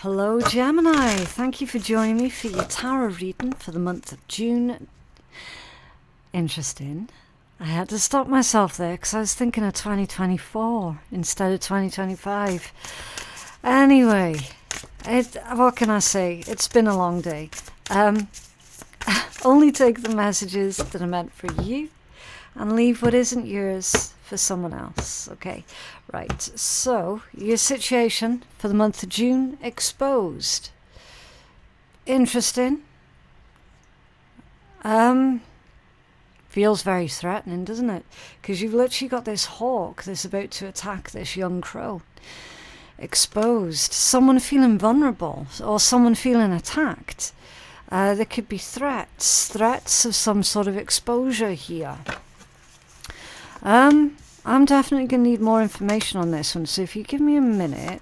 Hello Gemini, thank you for joining me for your tarot reading for the month of June. Interesting. I had to stop myself there because I was thinking of 2024 instead of 2025. Anyway, what can I say? It's been a long day. Only take the messages that are meant for you and leave what isn't yours for someone else. Okay, right, so your situation for the month of June, exposed. Interesting. Feels very threatening, doesn't it? Because you've literally got this hawk that's about to attack this young crow. Exposed. Someone feeling vulnerable or someone feeling attacked. There could be threats of some sort of exposure here. I'm definitely going to need more information on this one, so if you give me a minute,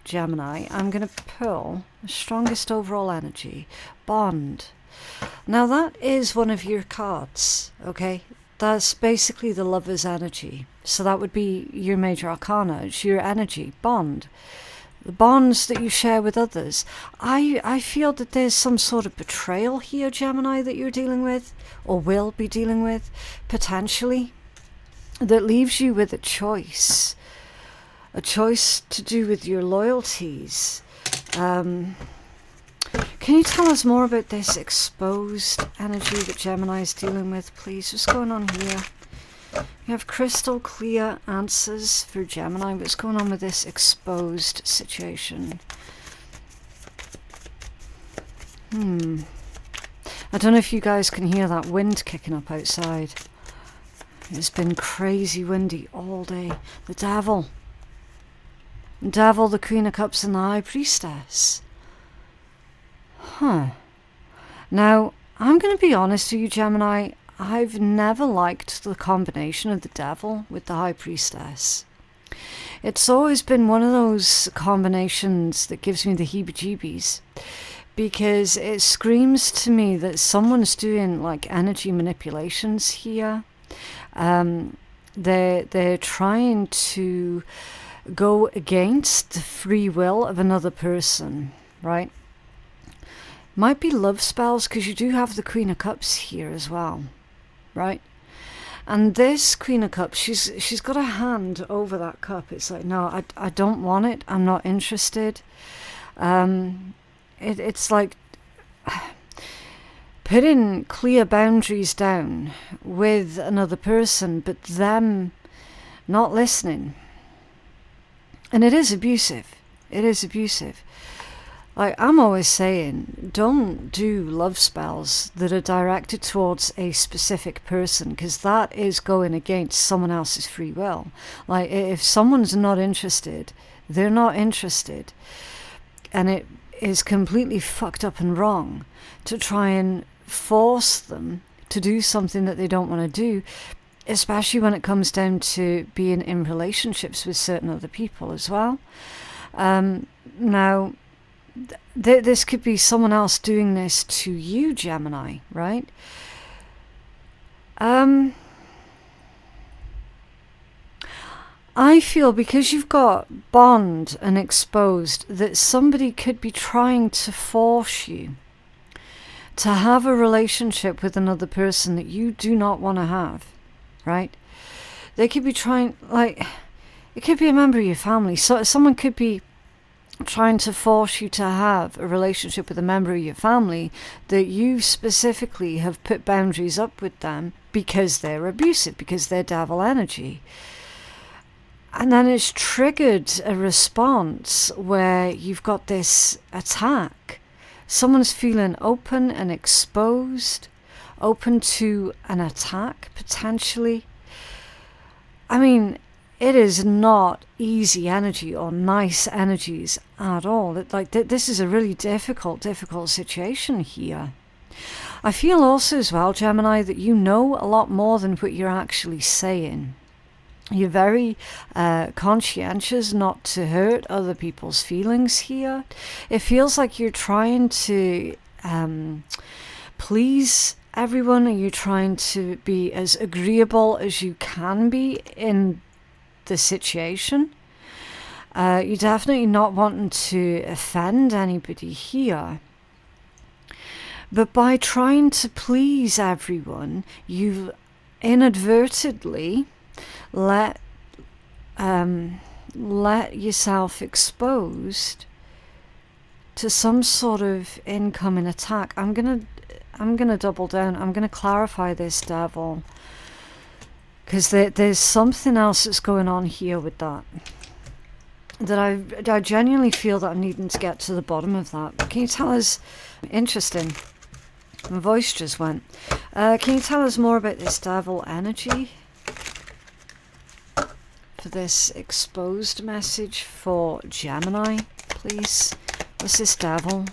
Gemini, I'm going to pull the strongest overall energy, Bond. Now that is one of your cards, okay? That's basically the lover's energy. So that would be your major arcana. It's your energy, bond. The bonds that you share with others. I feel that there's some sort of betrayal here, Gemini, that you're dealing with, or will be dealing with, potentially, that leaves you with a choice. A choice to do with your loyalties. Can you tell us more about this exposed energy that Gemini is dealing with, please? What's going on here? We have crystal clear answers for Gemini. What's going on with this exposed situation? I don't know if you guys can hear that wind kicking up outside. It's been crazy windy all day. The Devil. The Devil, the Queen of Cups, and the High Priestess. Now, I'm going to be honest with you, Gemini. I've never liked the combination of the Devil with the High Priestess. It's always been one of those combinations that gives me the heebie-jeebies, because it screams to me that someone's doing like energy manipulations here. They're trying to go against the free will of another person, right? Might be love spells, because you do have the Queen of Cups here as well, right? And this Queen of Cups, she's got a hand over that cup. It's like, no, I don't want it. I'm not interested. It's like putting clear boundaries down with another person, but them not listening. And it is abusive. It is abusive. Like, I'm always saying, don't do love spells that are directed towards a specific person, because that is going against someone else's free will. Like, if someone's not interested, they're not interested. And it is completely fucked up and wrong to try and force them to do something that they don't want to do, especially when it comes down to being in relationships with certain other people as well. Now, this could be someone else doing this to you, Gemini, right? I feel, because you've got bond and exposed, that somebody could be trying to force you to have a relationship with another person that you do not want to have, right? They could be trying, like, it could be a member of your family. So someone could be trying to force you to have a relationship with a member of your family that you specifically have put boundaries up with them because they're abusive, because they're devil energy. And then it's triggered a response where you've got this attack. Someone's feeling open and exposed, open to an attack potentially. I mean, it is not easy energy or nice energies at all. This is a really difficult situation here. I feel also as well, Gemini, that you know a lot more than what you're actually saying. You're very conscientious not to hurt other people's feelings here. It feels like you're trying to please everyone, and you're trying to be as agreeable as you can be in the situation. You're definitely not wanting to offend anybody here. But by trying to please everyone, you've inadvertently let yourself exposed to some sort of incoming attack. I'm gonna double down. I'm gonna clarify this, Devil, because there's something else that's going on here with that. That I genuinely feel that I'm needing to get to the bottom of that. Can you tell us? Interesting. My voice just went. Can you tell us more about this Devil energy? For this exposed message for Gemini, please. What's this Devil?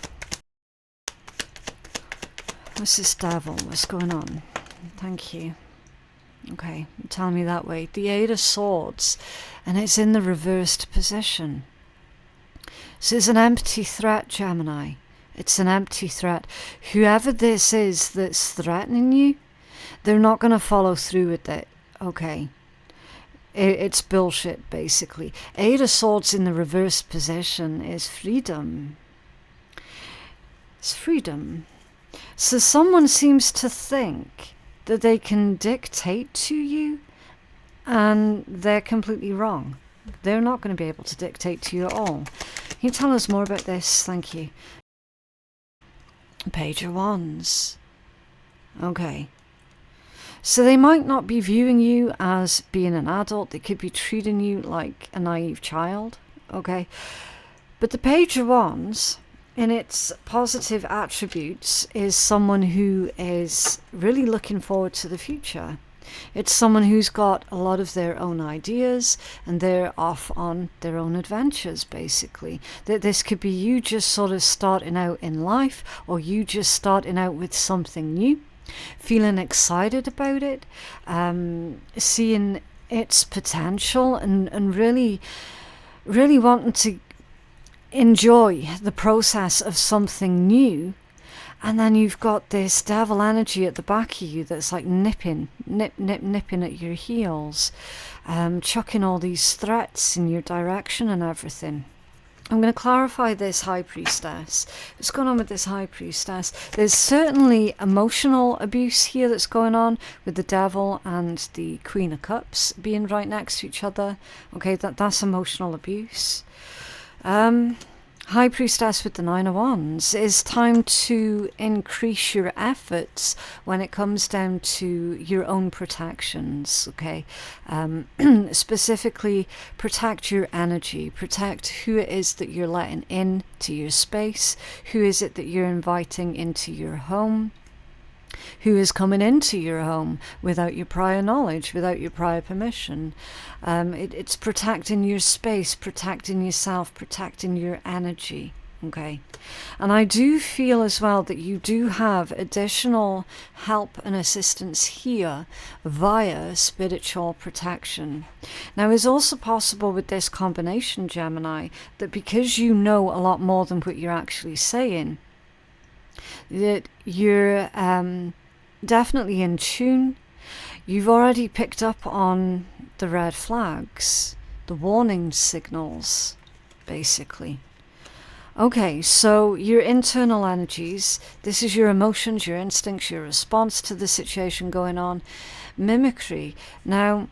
What's this Devil? What's going on? Thank you. Okay, tell me that way. The Eight of Swords, and it's in the reversed position. So it's an empty threat, Gemini. It's an empty threat. Whoever this is that's threatening you, they're not going to follow through with it. Okay. It's bullshit, basically. Eight of Swords in the reversed position is freedom. It's freedom. So someone seems to think that they can dictate to you, and they're completely wrong. They're not going to be able to dictate to you at all. Can you tell us more about this? Thank you. Page of Wands. Okay. So they might not be viewing you as being an adult. They could be treating you like a naive child. Okay. But the Page of Wands, in its positive attributes, is someone who is really looking forward to the future. It's someone who's got a lot of their own ideas, and they're off on their own adventures, basically. That this could be you just sort of starting out in life, or you just starting out with something new, feeling excited about it, seeing its potential, and really wanting to enjoy the process of something new. And then you've got this Devil energy at the back of you that's like nipping at your heels, chucking all these threats in your direction and everything. I'm going to clarify this High Priestess. What's going on with this High Priestess? There's certainly emotional abuse here that's going on with the Devil and the Queen of Cups being right next to each other. Okay, that's emotional abuse. High Priestess with the Nine of Wands. It's time to increase your efforts when it comes down to your own protections, okay? Specifically, protect your energy, protect who it is that you're letting in to your space, who is it that you're inviting into your home, who is coming into your home without your prior knowledge, without your prior permission. It's protecting your space, protecting yourself, protecting your energy. Okay. And I do feel as well that you do have additional help and assistance here via spiritual protection. Now, it's also possible with this combination, Gemini, that because you know a lot more than what you're actually saying, that you're definitely in tune. You've already picked up on the red flags, the warning signals, basically. Okay, so your internal energies, this is your emotions, your instincts, your response to the situation going on. Mimicry. Now,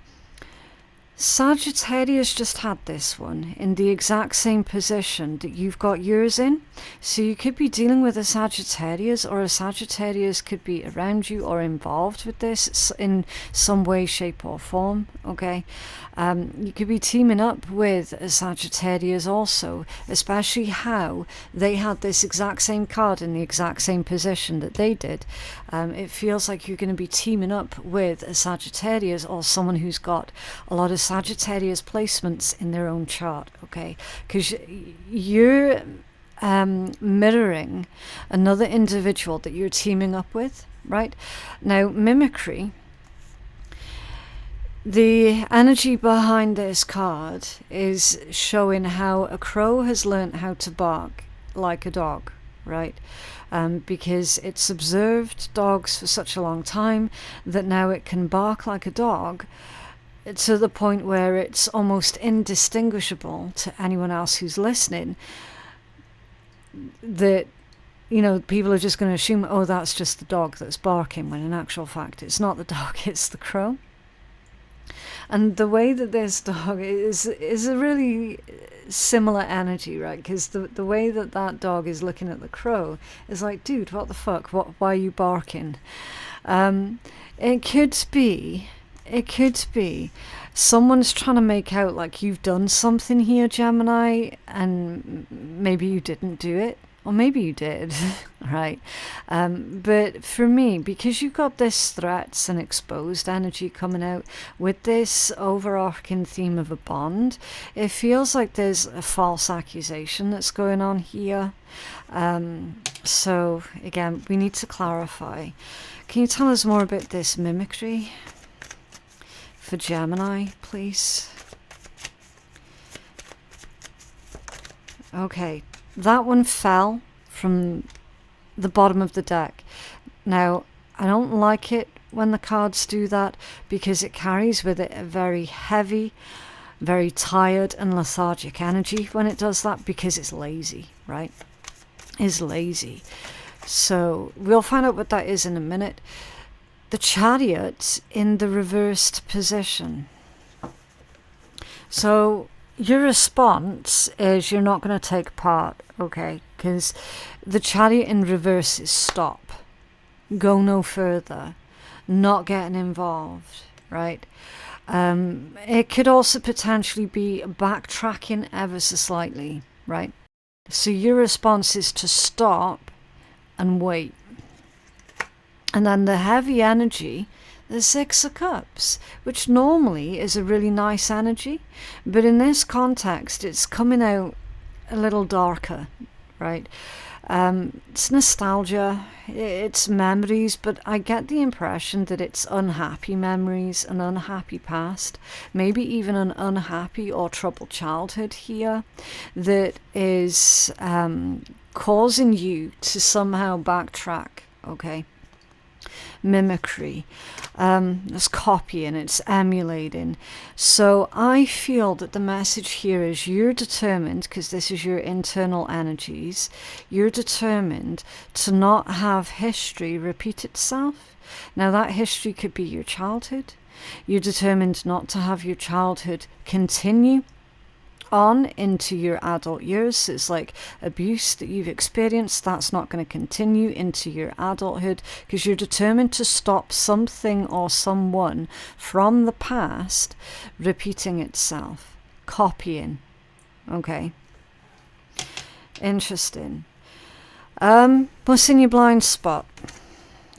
Sagittarius just had this one in the exact same position that you've got yours in. So you could be dealing with a Sagittarius, or a Sagittarius could be around you or involved with this in some way, shape or form. Okay. You could be teaming up with a Sagittarius also, especially how they had this exact same card in the exact same position that they did. It feels like you're going to be teaming up with a Sagittarius or someone who's got a lot of Sagittarius placements in their own chart, okay? Because you're mirroring another individual that you're teaming up with, right? Now, mimicry, the energy behind this card is showing how a crow has learned how to bark like a dog, right? Because it's observed dogs for such a long time that now it can bark like a dog to the point where it's almost indistinguishable to anyone else who's listening, that, you know, people are just going to assume, oh, that's just the dog that's barking, when in actual fact it's not the dog, it's the crow. And the way that this dog is a really similar energy, right? Because the way that that dog is looking at the crow is like, dude, what the fuck? Why are you barking? It could be someone's trying to make out like you've done something here, Gemini, and maybe you didn't do it. Or maybe you did, right? But for me, because you've got this threats and exposed energy coming out with this overarching theme of a bond, it feels like there's a false accusation that's going on here. So again, we need to clarify. Can you tell us more about this mimicry for Gemini, please? Okay. That one fell from the bottom of the deck. Now, I don't like it when the cards do that, because it carries with it a very heavy, very tired and lethargic energy when it does that, because it's lazy, right? It's lazy. So we'll find out what that is in a minute. The Chariot in the reversed position. So your response is you're not going to take part, okay? Because the Chariot in reverse is stop. Go no further. Not getting involved, right? It could also potentially be backtracking ever so slightly, right? So your response is to stop and wait. And then the heavy energy, the Six of Cups, which normally is a really nice energy, but in this context it's coming out a little darker, right? It's nostalgia, it's memories, but I get the impression that it's unhappy memories, an unhappy past, maybe even an unhappy or troubled childhood here that is causing you to somehow backtrack, okay? Mimicry, it's copying, it's emulating. So I feel that the message here is you're determined, because this is your internal energies, you're determined to not have history repeat itself. Now that history could be your childhood. You're determined not to have your childhood continue on into your adult years. So it's like abuse that you've experienced, that's not going to continue into your adulthood, because you're determined to stop something or someone from the past repeating itself, copying. Okay, interesting. What's in your blind spot?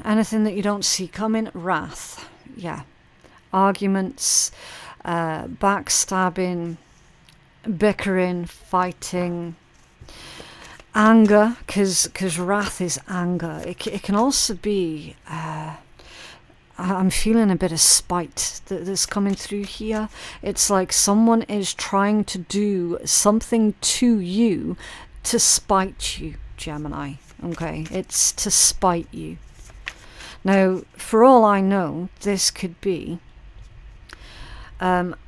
Anything that you don't see coming? Wrath, yeah. Arguments, backstabbing, bickering, fighting, anger, because wrath is anger. It can also be, I'm feeling a bit of spite that's coming through here. It's like someone is trying to do something to you to spite you, Gemini. Okay, it's to spite you. Now, for all I know, this could be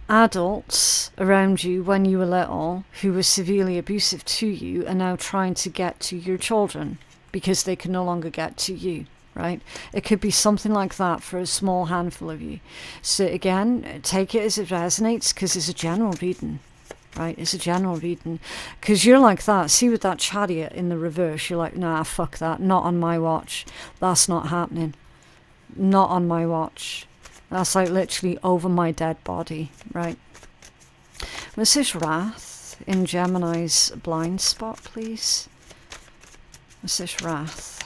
adults around you when you were little who were severely abusive to you are now trying to get to your children because they can no longer get to you, right? It could be something like that for a small handful of you. So again, take it as it resonates, because it's a general reading, right? It's a general reading, because you're like that. See, with that Chariot in the reverse, you're like, nah, fuck that, not on my watch. That's not happening. Not on my watch. That's like literally over my dead body, right? What's this wrath in Gemini's blind spot, please? What's this wrath?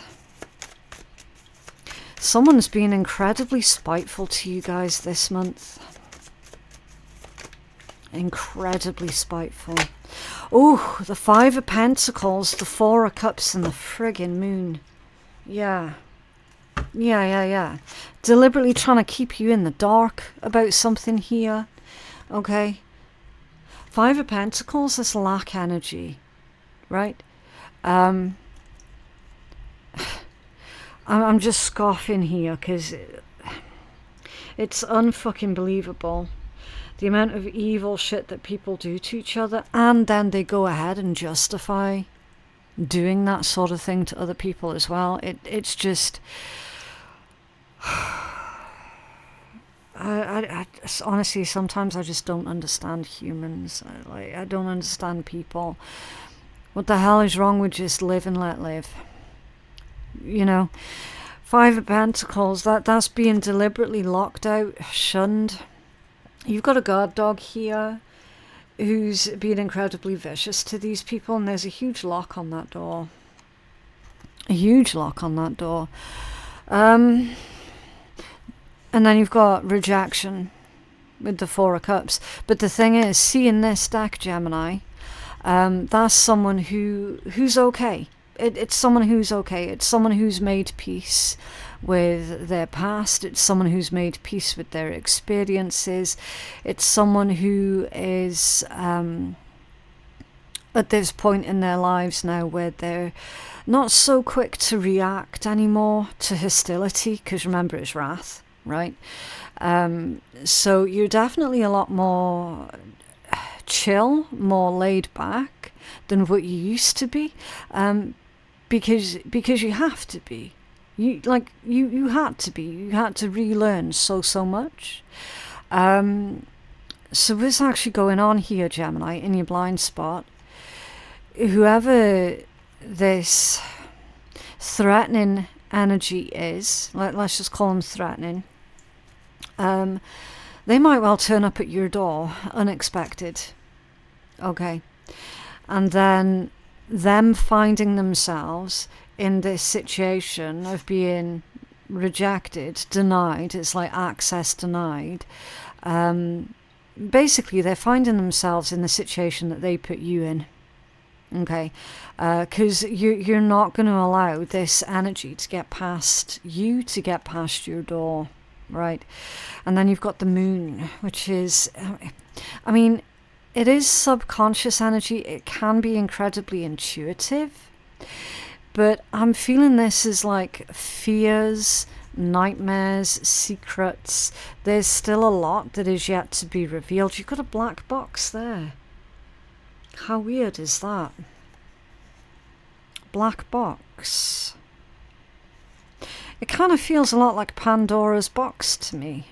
Someone's been incredibly spiteful to you guys this month. Incredibly spiteful. Oh, the Five of Pentacles, the Four of Cups, and the friggin' Moon. Yeah. Yeah. Deliberately trying to keep you in the dark about something here. Okay. Five of Pentacles is lack energy. Right? I'm just scoffing here because it's unfucking believable. the amount of evil shit that people do to each other, and then they go ahead and justify doing that sort of thing to other people as well. It's just... I honestly, sometimes I just don't understand humans. I don't understand people. What the hell is wrong with just live and let live? You know, Five of Pentacles, that's being deliberately locked out, shunned. You've got a guard dog here who's being incredibly vicious to these people, and there's a huge lock on that door. A huge lock on that door. And then you've got rejection with the Four of Cups. But the thing is, seeing this deck, Gemini, that's someone who's okay. It's someone who's okay. It's someone who's made peace with their past. It's someone who's made peace with their experiences. It's someone who is at this point in their lives now where they're not so quick to react anymore to hostility, because remember, it's wrath, right? So you're definitely a lot more chill, more laid back than what you used to be, because you have to be. You had to be. You had to relearn so much. So what's actually going on here, Gemini, in your blind spot? Whoever this threatening energy is, let's just call them threatening, they might well turn up at your door unexpected. Okay. And then them finding themselves in this situation of being rejected, denied, it's like access denied. Basically, they're finding themselves in the situation that they put you in. Okay, because you're not going to allow this energy to get past you, to get past your door, right? And then you've got the moon, which is, I mean, it is subconscious energy. It can be incredibly intuitive, but I'm feeling this as like fears, nightmares, secrets. There's still a lot that is yet to be revealed. You've got a black box there. How weird is that? Black box. It kind of feels a lot like Pandora's box to me.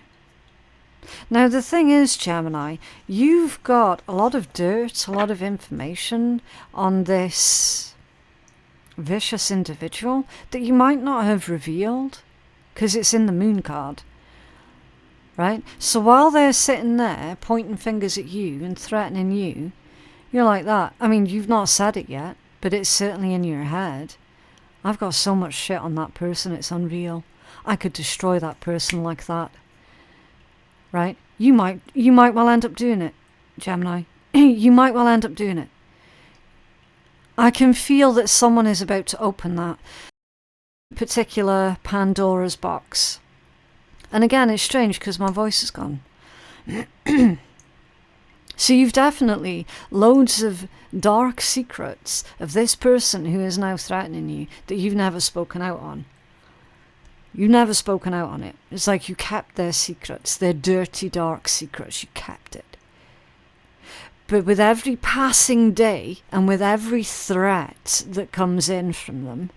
Now the thing is, Gemini, you've got a lot of dirt, a lot of information on this vicious individual that you might not have revealed because it's in the moon card. Right? So while they're sitting there pointing fingers at you and threatening you, you're like that. I mean, you've not said it yet, but it's certainly in your head. I've got so much shit on that person, it's unreal. I could destroy that person like that. Right? You might well end up doing it, Gemini. You might well end up doing it. I can feel that someone is about to open that particular Pandora's box. And again, it's strange because my voice is gone. So you've definitely loads of dark secrets of this person who is now threatening you that you've never spoken out on. You've never spoken out on it. It's like you kept their secrets, their dirty, dark secrets. You kept it. But with every passing day and with every threat that comes in from them,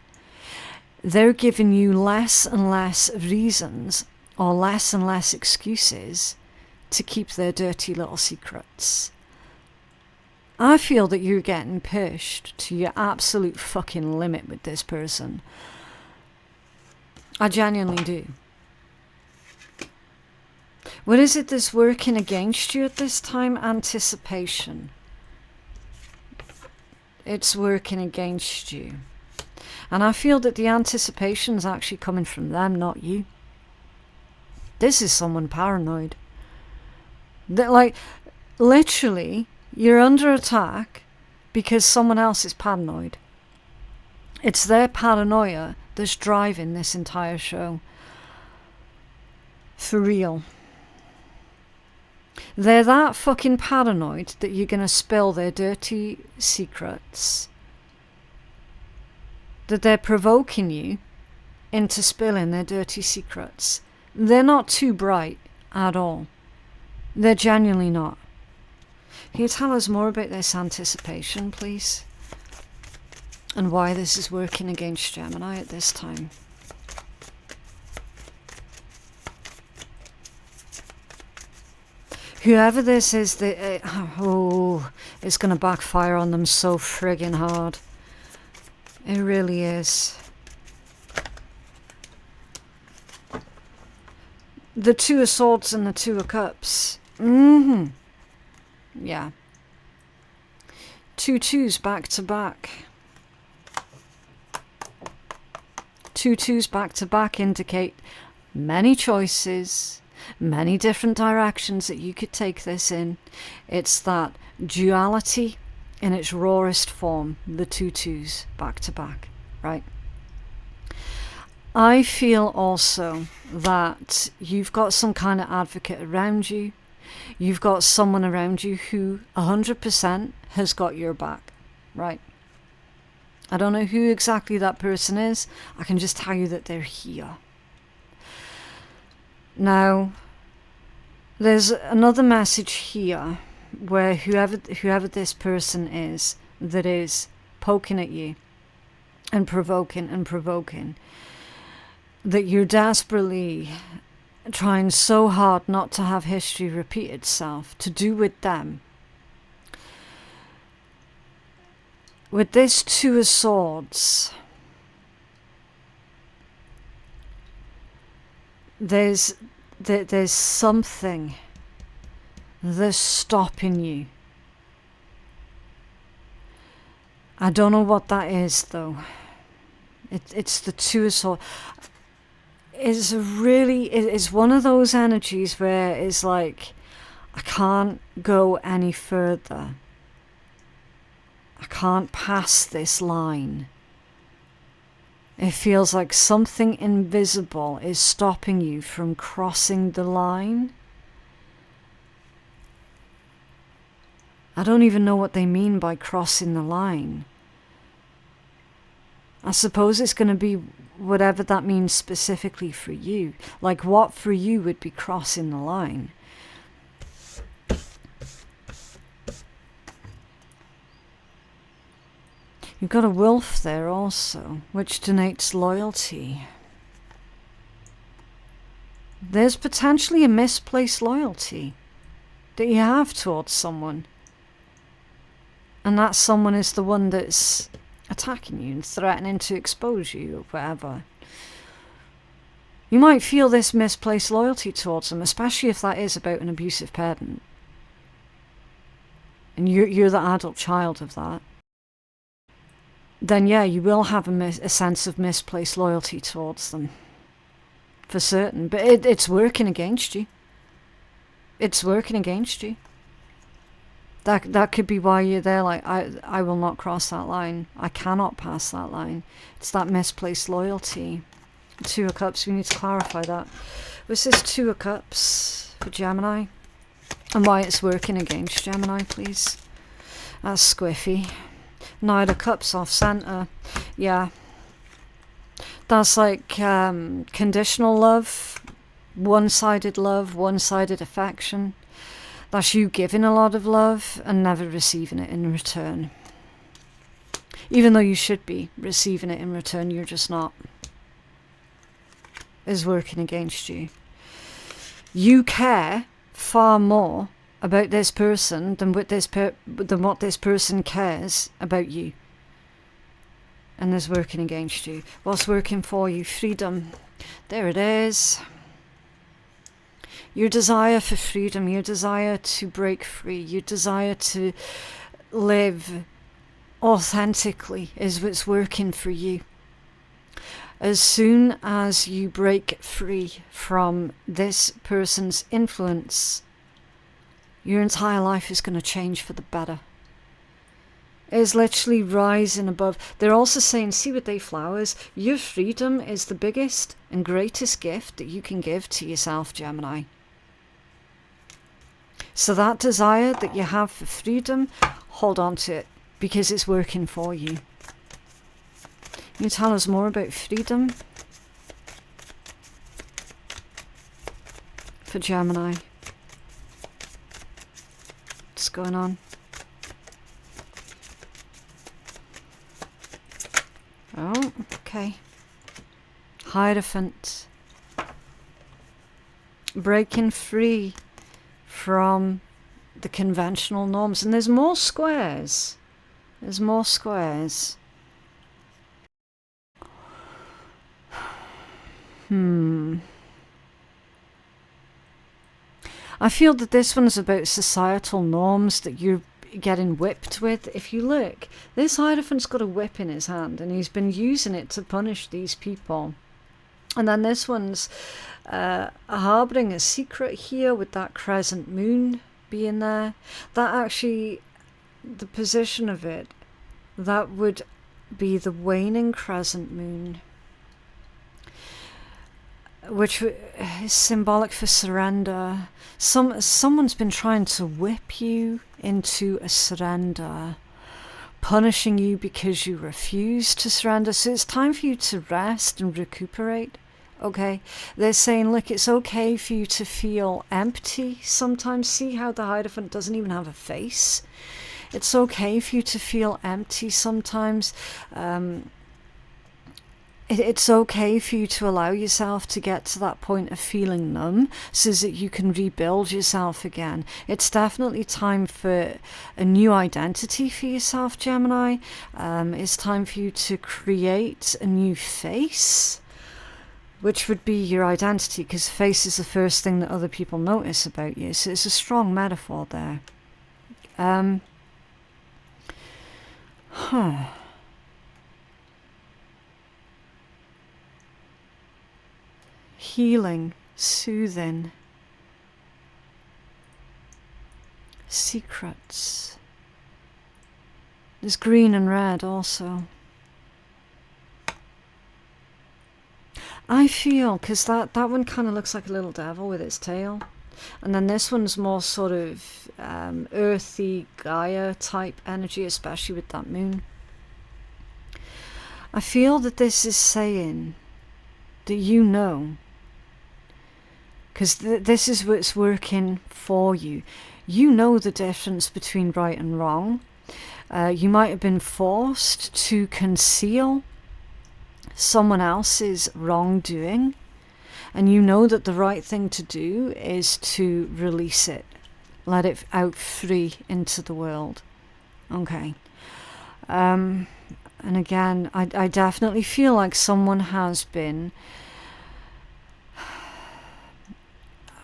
they're giving you less and less reasons or less and less excuses to keep their dirty little secrets. I feel that you're getting pushed to your absolute fucking limit with this person. I genuinely do. What is it that's working against you at this time? Anticipation. It's working against you. And I feel that the anticipation is actually coming from them, not you. This is someone paranoid. That, like, literally, you're under attack because someone else is paranoid. It's their paranoia that's driving this entire show. For real. They're that fucking paranoid that you're going to spill their dirty secrets. That they're provoking you into spilling their dirty secrets. They're not too bright at all. They're genuinely not. Can you tell us more about this anticipation, please? And why this is working against Gemini at this time? Whoever this is, it's going to backfire on them so friggin' hard. It really is. The Two of Swords and the Two of Cups. Yeah. 2 twos back to back. 2 twos back to back indicate many choices, many different directions that you could take this in. It's that duality in its rawest form, the 2 twos back to back, right? I feel also that you've got some kind of advocate around you. You've got someone around you who 100% has got your back, right? I don't know who exactly that person is. I can just tell you that they're here. Now, there's another message here where whoever this person is that is poking at you and provoking, that you're desperately trying so hard not to have history repeat itself, to do with them. With this Two of Swords, there's something that's stopping you. I don't know what that is, though. It's the Two of Swords. It's one of those energies where it's like, I can't go any further. I can't pass this line. It feels like something invisible is stopping you from crossing the line. I don't even know what they mean by crossing the line. I suppose it's going to be whatever that means specifically for you. Like, what for you would be crossing the line? You've got a wolf there also, which denotes loyalty. There's potentially a misplaced loyalty that you have towards someone. And that someone is the one that's attacking you and threatening to expose you or whatever. You might feel this misplaced loyalty towards them, especially if that is about an abusive parent. And you're the adult child of that. Then yeah, you will have a sense of misplaced loyalty towards them. For certain. But it's working against you. It's working against you. That could be why you're there, like, I will not cross that line. I cannot pass that line. It's that misplaced loyalty. Two of Cups, we need to clarify that. Was this Two of Cups for Gemini? And why it's working against Gemini, please. That's squiffy. Knight of Cups off center. Yeah. That's like conditional love, one-sided affection. That's you giving a lot of love and never receiving it in return. Even though you should be receiving it in return, you're just not. Is working against you. You care far more about this person than what this person cares about you. And is working against you. What's working for you? Freedom. There it is. Your desire for freedom, your desire to break free, your desire to live authentically is what's working for you. As soon as you break free from this person's influence, your entire life is going to change for the better. It's literally rising above. They're also saying, see with they flowers, your freedom is the biggest and greatest gift that you can give to yourself, Gemini. So that desire that you have for freedom, hold on to it, because it's working for you. Can you tell us more about freedom for Gemini? going on. Oh, okay. Hierophant. Breaking free from the conventional norms. And there's more squares. There's more squares. I feel that this one's about societal norms that you're getting whipped with. If you look, this Hierophant's got a whip in his hand and he's been using it to punish these people. And then this one's harbouring a secret here with that crescent moon being there. That actually, the position of it, that would be the waning crescent moon, which is symbolic for surrender. Someone's been trying to whip you into a surrender, punishing you because you refuse to surrender. So it's time for you to rest and recuperate. Okay, they're saying, look, it's okay for you to feel empty sometimes. See how the Hierophant doesn't even have a face? It's okay for you to feel empty sometimes. It's okay for you to allow yourself to get to that point of feeling numb so that you can rebuild yourself again. It's definitely time for a new identity for yourself, Gemini. It's time for you to create a new face, which would be your identity, because face is the first thing that other people notice about you. So it's a strong metaphor there. Healing, soothing, secrets. There's green and red also. I feel, because that one kind of looks like a little devil with its tail. And then this one's more sort of earthy Gaia type energy, especially with that moon. I feel that this is saying that you know, because this is what's working for you. You know the difference between right and wrong. You might have been forced to conceal someone else's wrongdoing, and you know that the right thing to do is to release it, let it out free into the world. Okay. And again, I definitely feel like someone has been,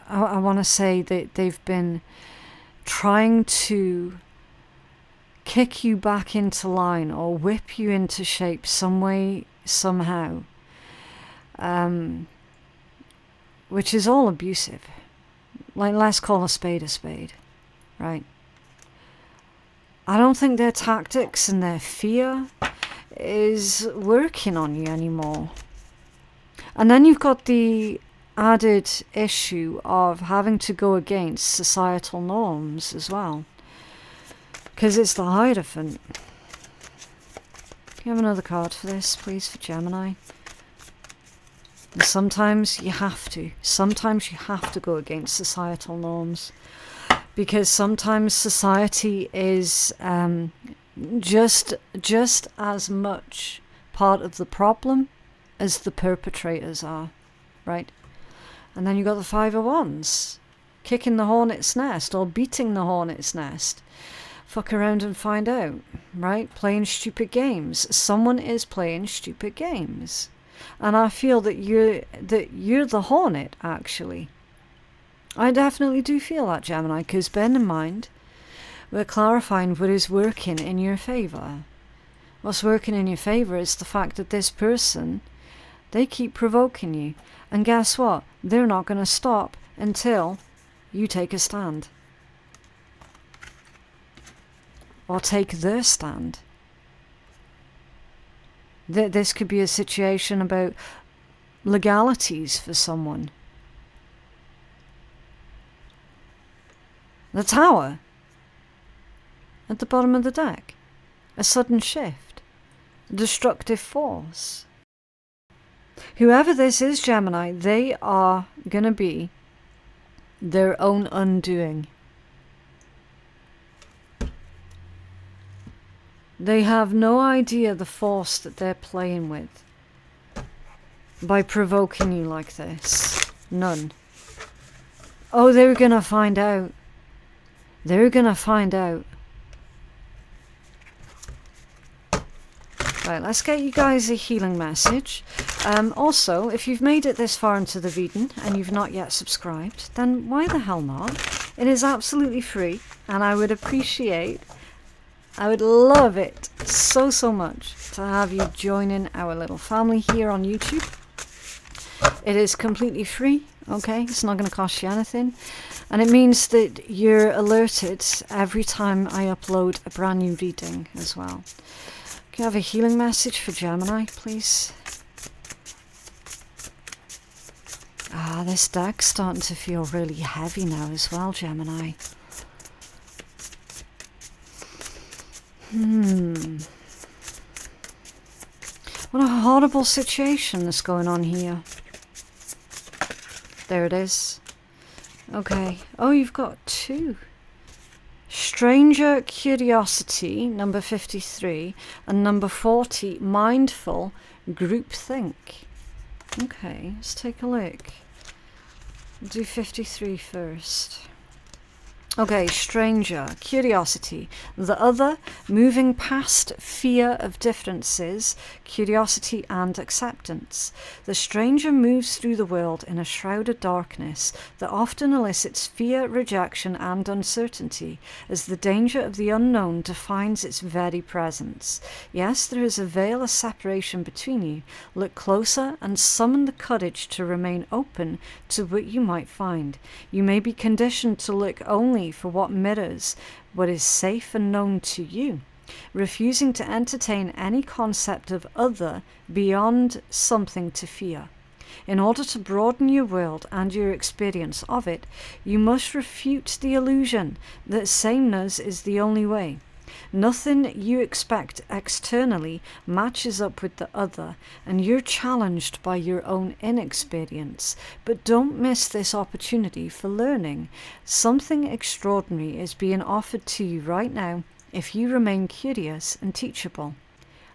I want to say that they've been trying to kick you back into line or whip you into shape some way, somehow, which is all abusive. Like, let's call a spade, right? I don't think their tactics and their fear is working on you anymore. And then you've got the added issue of having to go against societal norms as well, because it's the Hierophant. Can you have another card for this, please, for Gemini? And sometimes you have to. Sometimes you have to go against societal norms, because sometimes society is just as much part of the problem as the perpetrators are, right? And then you've got the Five of Wands, kicking the hornet's nest or beating the hornet's nest. Fuck around and find out, right? Playing stupid games. Someone is playing stupid games. And I feel that you're the hornet, actually. I definitely do feel that, Gemini, because bear in mind, we're clarifying what is working in your favour. What's working in your favour is the fact that this person, they keep provoking you. And guess what? They're not going to stop until you take a stand. Or take their stand. This could be a situation about legalities for someone. The Tower at the bottom of the deck. A sudden shift. A destructive force. Whoever this is, Gemini, they are going to be their own undoing. They have no idea the force that they're playing with by provoking you like this. None. Oh, they're gonna find out. They're gonna find out. Right, let's get you guys a healing message. Also, if you've made it this far into the reading and you've not yet subscribed, then why the hell not? It is absolutely free, and I would love it so much to have you join in our little family here on YouTube. It is completely free, okay? It's not going to cost you anything. And it means that you're alerted every time I upload a brand new reading as well. Can I have a healing message for Gemini, please? Ah, this deck's starting to feel really heavy now as well, Gemini. What a horrible situation that's going on here. There it is. Okay. Oh, you've got two. Stranger Curiosity, number 53, and number 40, Mindful Groupthink. Okay, let's take a look. We'll do 53 first. Okay, stranger, curiosity, the other, moving past fear of differences, curiosity and acceptance. The stranger moves through the world in a shrouded darkness that often elicits fear, rejection and uncertainty, as the danger of the unknown defines its very presence. Yes, there is a veil of separation between you. Look closer and summon the courage to remain open to what you might find. You may be conditioned to look only for what mirrors what is safe and known to you, refusing to entertain any concept of other beyond something to fear. In order to broaden your world and your experience of it, you must refute the illusion that sameness is the only way. Nothing you expect externally matches up with the other, and you're challenged by your own inexperience. But don't miss this opportunity for learning. Something extraordinary is being offered to you right now if you remain curious and teachable.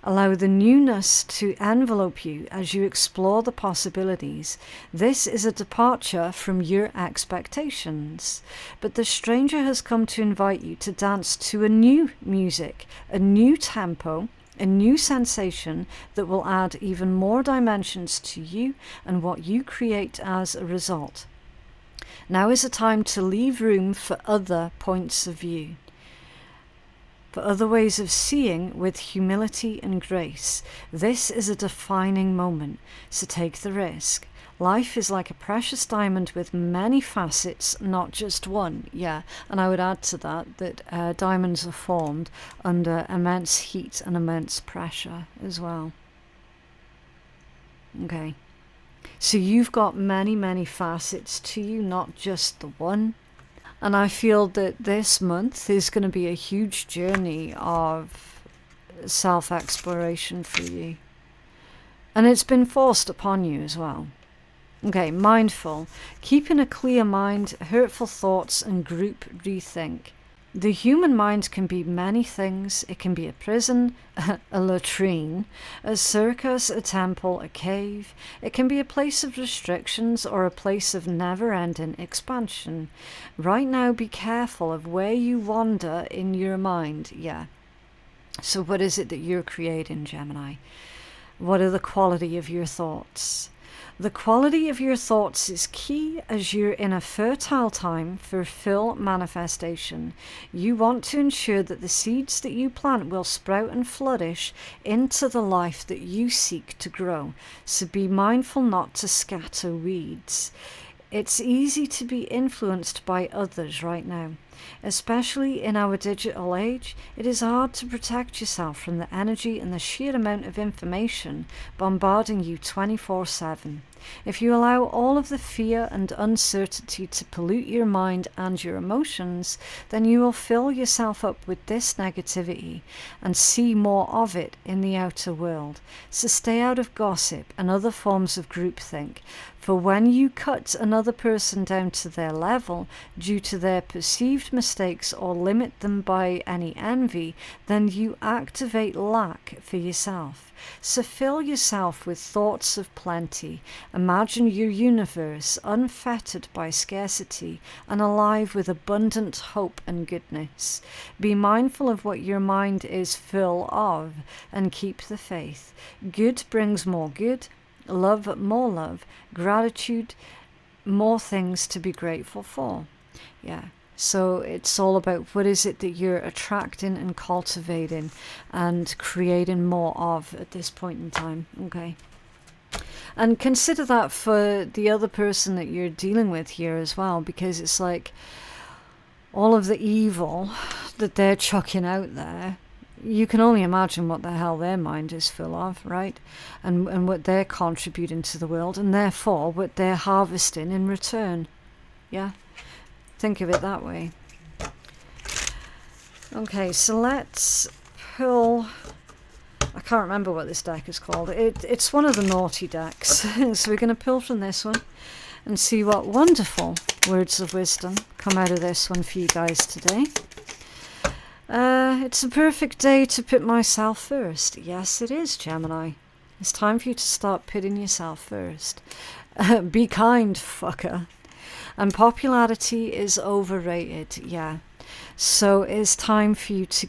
Allow the newness to envelope you as you explore the possibilities. This is a departure from your expectations. But the stranger has come to invite you to dance to a new music, a new tempo, a new sensation that will add even more dimensions to you and what you create as a result. Now is a time to leave room for other points of view, for other ways of seeing with humility and grace. This is a defining moment, so take the risk. Life is like a precious diamond with many facets, not just one. Yeah, and I would add to that diamonds are formed under immense heat and immense pressure as well. Okay, so you've got many facets to you, not just the one. And I feel that this month is going to be a huge journey of self-exploration for you. And it's been forced upon you as well. Okay, mindful. Keeping a clear mind, hurtful thoughts and group rethink. The human mind can be many things. It can be a prison, a latrine, a circus, a temple, a cave. It can be a place of restrictions or a place of never-ending expansion. Right now, be careful of where you wander in your mind. Yeah. So what is it that you're creating, Gemini? What are the quality of your thoughts? The quality of your thoughts is key as you're in a fertile time for full manifestation. You want to ensure that the seeds that you plant will sprout and flourish into the life that you seek to grow. So be mindful not to scatter weeds. It's easy to be influenced by others right now. Especially in our digital age, it is hard to protect yourself from the energy and the sheer amount of information bombarding you 24/7. If you allow all of the fear and uncertainty to pollute your mind and your emotions, then you will fill yourself up with this negativity and see more of it in the outer world. So stay out of gossip and other forms of groupthink. For when you cut another person down to their level due to their perceived perceived mistakes or limit them by any envy, then you activate lack for yourself. So fill yourself with thoughts of plenty. Imagine your universe unfettered by scarcity and alive with abundant hope and goodness. Be mindful of what your mind is full of and keep the faith. Good brings more good, love more love, gratitude more things to be grateful for. Yeah. So it's all about what is it that you're attracting and cultivating and creating more of at this point in time, okay? And consider that for the other person that you're dealing with here as well, because it's like all of the evil that they're chucking out there, you can only imagine what the hell their mind is full of, right? And what they're contributing to the world, and therefore what they're harvesting in return, yeah? Think of it that way. Okay, so let's pull... I can't remember what this deck is called. It's one of the naughty decks. So we're going to pull from this one and see what wonderful words of wisdom come out of this one for you guys today. It's a perfect day to put myself first. Yes, it is, Gemini. It's time for you to start putting yourself first. Be kind, fucker. And popularity is overrated, yeah. So it's time for you to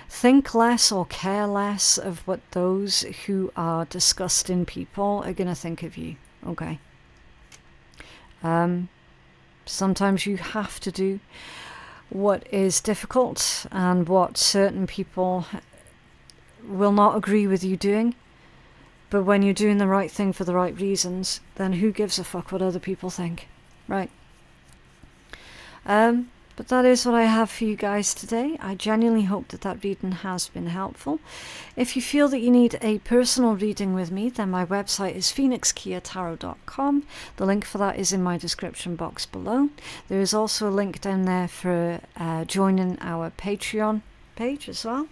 think less or care less of what those who are disgusting people are going to think of you, okay? Sometimes you have to do what is difficult and what certain people will not agree with you doing. But when you're doing the right thing for the right reasons, then who gives a fuck what other people think, right? But that is what I have for you guys today. I genuinely hope that that reading has been helpful. If you feel that you need a personal reading with me, then my website is phoenixkeiatarot.com. The link for that is in my description box below. There is also a link down there for joining our Patreon page as well.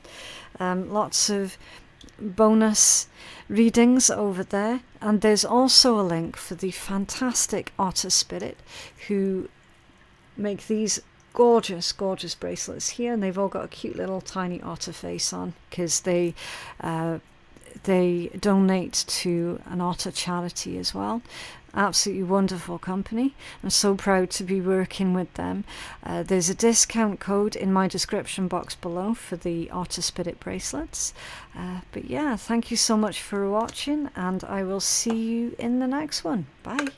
Lots of bonus readings over there, and there's also a link for the fantastic Otter Spirit who make these gorgeous bracelets here, and they've all got a cute little tiny otter face on because they donate to an otter charity as well. Absolutely wonderful company. I'm so proud to be working with them. There's a discount code in my description box below for the Otter Spirit bracelets. But yeah, thank you so much for watching, and I will see you in the next one. Bye.